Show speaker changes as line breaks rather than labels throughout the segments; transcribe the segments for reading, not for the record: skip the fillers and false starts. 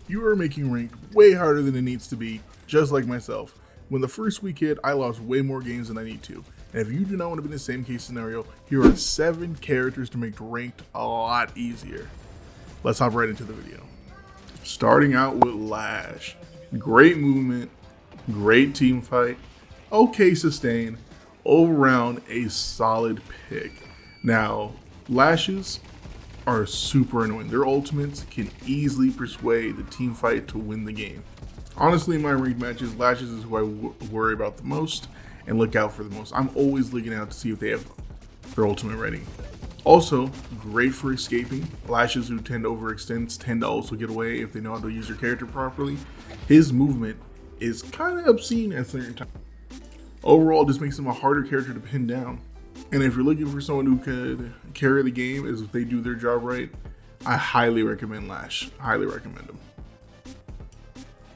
You are making ranked way harder than it needs to be, just like myself. When the first week hit, I lost way more games than I need to. And if you do not want to be in the same case scenario, here are 7 characters to make ranked a lot easier. Let's hop right into the video. Starting out with Lash. Great movement, great team fight, okay sustain, all around a solid pick. Now, Lashes are super annoying. Their ultimates can easily persuade the team fight to win the game. Honestly, in my ranked matches, Lashes is who I worry about the most and look out for the most. I'm always looking out to see if they have their ultimate ready. Also, great for escaping. Lashes who tend to overextend tend to also get away if they know how to use their character properly. His movement is kind of obscene at certain times. Overall, this makes him a harder character to pin down. And if you're looking for someone who could carry the game as if they do their job right, I highly recommend Lash. Highly recommend him.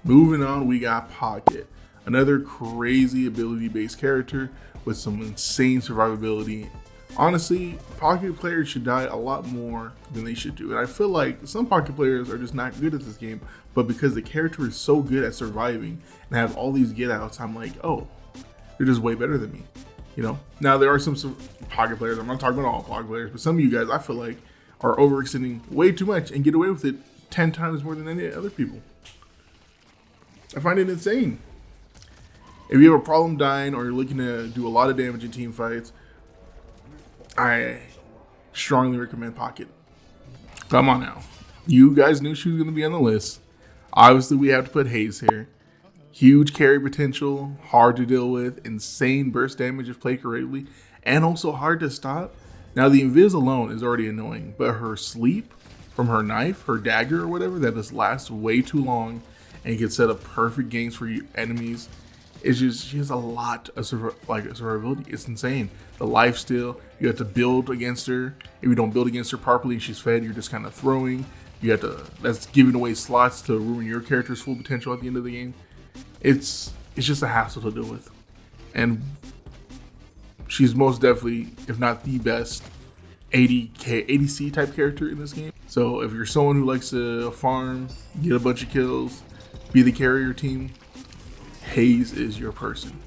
Moving on, we got Pocket. Another crazy ability-based character with some insane survivability. Honestly, Pocket players should die a lot more than they should do. And I feel like some Pocket players are just not good at this game, but because the character is so good at surviving and have all these get outs, I'm like, oh, they're just way better than me. You know, now there are some Pocket players, I'm not talking about all Pocket players, but some of you guys I feel like are overextending way too much and get away with it 10 times more than any other people. I find it insane. If you have a problem dying or you're looking to do a lot of damage in team fights, I strongly recommend Pocket. Come on now. You guys knew she was going to be on the list. Obviously, we have to put Haze here. Huge carry potential, hard to deal with, insane burst damage if played correctly, and also hard to stop. Now, the invis alone is already annoying, but her sleep from her knife, her dagger or whatever, that just lasts way too long and can set up perfect games for you enemies. It's just, she has a lot of survivability. It's insane. The lifesteal, you have to build against her. If you don't build against her properly and she's fed, you're just kind of throwing. You have to, that's giving away slots to ruin your character's full potential at the end of the game. It's just a hassle to deal with. And she's most definitely, if not the best, ADC type character in this game. So if you're someone who likes to farm, get a bunch of kills, be the carrier team, Haze is your person.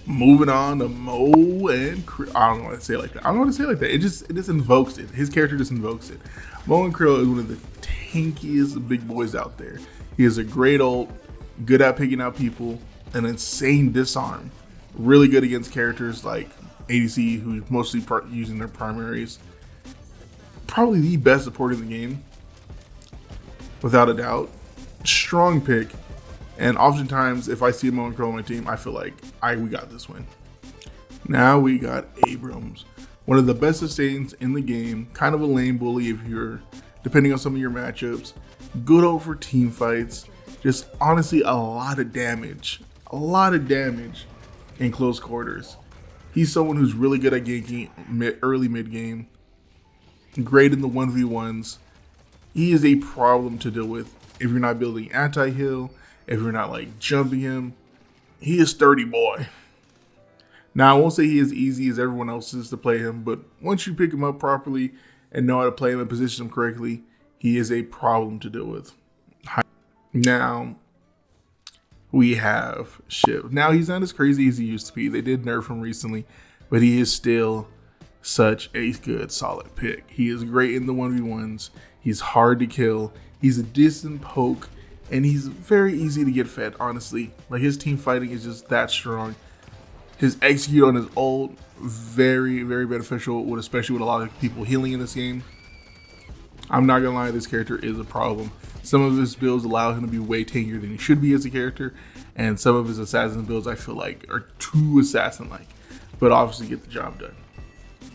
Moving on to Mo and Krill. I don't know what to say it like that. I don't know what to say it like that. It just invokes it. His character just invokes it. Mo and Krill is one of the tankiest big boys out there. He has a great ult, good at picking out people, an insane disarm, really good against characters like ADC who's mostly using their primaries. Probably the best support in the game, without a doubt. Strong pick. And oftentimes, if I see a Mo and Krill on my team, I feel like we got this win. Now we got Abrams, one of the best sustains in the game. Kind of a lane bully if you're, depending on some of your matchups. Good over team fights. Just honestly a lot of damage in close quarters. He's someone who's really good at ganking early mid game. Great in the 1v1s. He is a problem to deal with if you're not building anti-heal. If you're not like jumping him, he is sturdy boy. Now, I won't say he is easy as everyone else is to play him, but once you pick him up properly and know how to play him and position him correctly, he is a problem to deal with. Now, we have Shiv. Now, he's not as crazy as he used to be. They did nerf him recently, but he is still such a good, solid pick. He is great in the 1v1s. He's hard to kill. He's a distant poke. And he's very easy to get fed, honestly. Like, his team fighting is just that strong. His execute on his ult, very, very beneficial, especially with a lot of people healing in this game. I'm not gonna lie, this character is a problem. Some of his builds allow him to be way tankier than he should be as a character, and some of his assassin builds I feel like are too assassin-like, but obviously get the job done.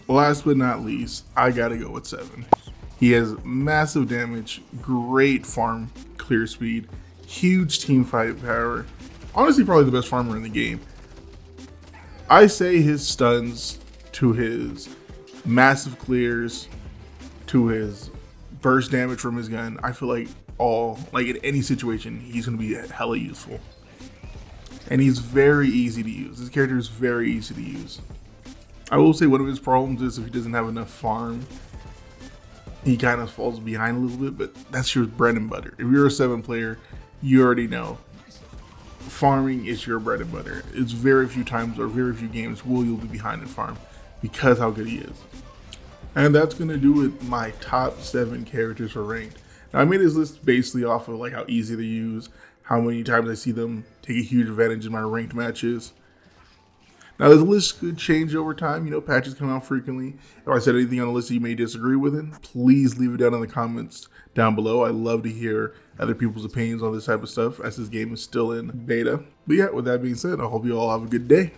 Last but not least, I gotta go with 7. He has massive damage, great farm clear speed, huge team fight power. Honestly, probably the best farmer in the game. I say his stuns to his massive clears to his burst damage from his gun, I feel like in any situation, he's going to be hella useful. And he's very easy to use. This character is very easy to use. I will say one of his problems is if he doesn't have enough farm he kind of falls behind a little bit, but that's your bread and butter. If you're a 7 player, you already know farming is your bread and butter. It's very few times or very few games will you'll be behind in farm because how good he is. And that's going to do it my top 7 characters for ranked. Now, I made this list basically off of like how easy they use, how many times I see them take a huge advantage in my ranked matches. Now, this list could change over time. You know, patches come out frequently. If I said anything on the list that you may disagree with, it, please leave it down in the comments down below. I love to hear other people's opinions on this type of stuff as this game is still in beta. But yeah, with that being said, I hope you all have a good day.